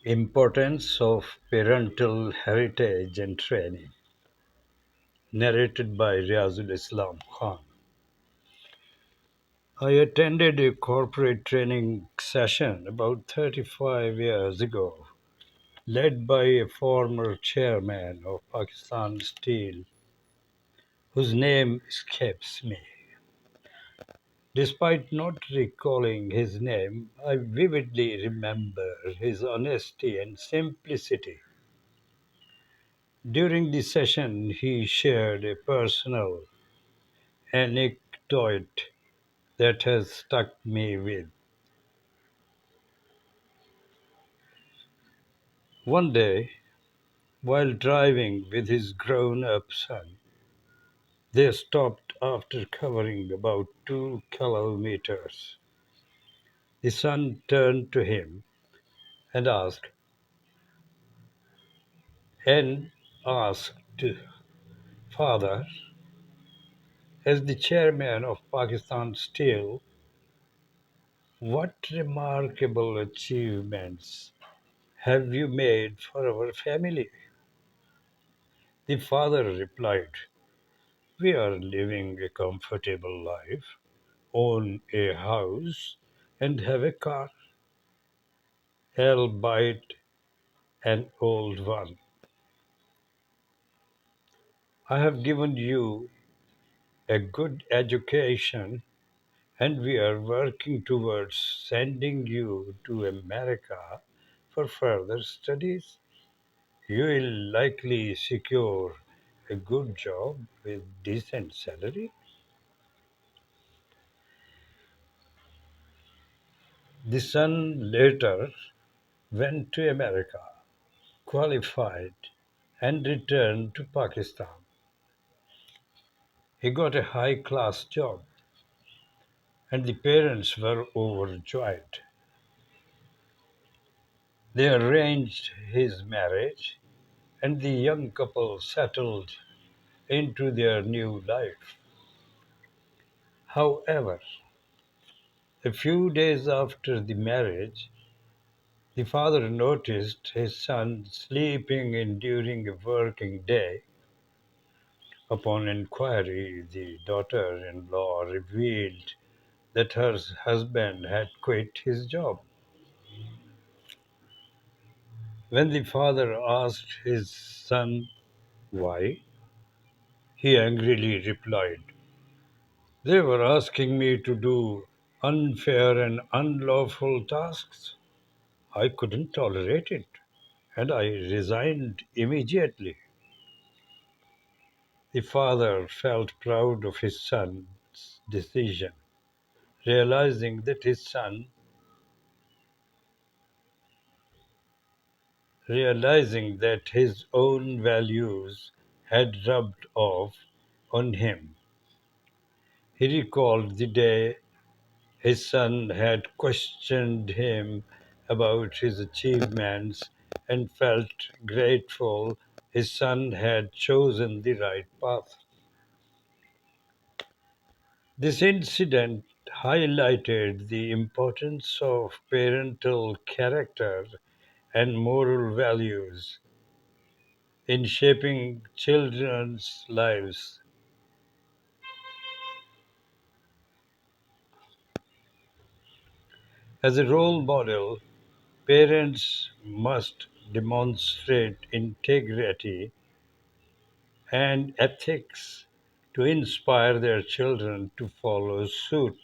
Importance of Parental Heritage and Training, narrated by Riazul Islam Khan. I attended a corporate training session about 35 years ago, led by a former chairman of Pakistan Steel, whose name escapes me. Despite not recalling his name, I vividly remember his honesty and simplicity. During the session, he shared a personal anecdote that has stuck me with. One day, while driving with his grown-up son, they stopped after covering about 2 kilometers. The son turned to him and asked, and asked, Father, as the chairman of Pakistan Steel, what remarkable achievements have you made for our family? The father replied, we are living a comfortable life, own a house, and have a car, albeit an old one. I have given you a good education, and we are working towards sending you to America for further studies. You will likely secure a good job with decent salary. The son later went to America, qualified, and returned to Pakistan. He got a high-class job, and the parents were overjoyed. They arranged his marriage, and the young couple settled into their new life. However, a few days after the marriage, the father noticed his son sleeping in during a working day. Upon inquiry, the daughter-in-law revealed that her husband had quit his job. When the father asked his son why, he angrily replied, they were asking me to do unfair and unlawful tasks. I couldn't tolerate it, and I resigned immediately. The father felt proud of his son's decision, realizing that his own values had rubbed off on him. He recalled the day his son had questioned him about his achievements and felt grateful his son had chosen the right path. This incident highlighted the importance of parental character and moral values in shaping children's lives. As a role model, parents must demonstrate integrity and ethics to inspire their children to follow suit.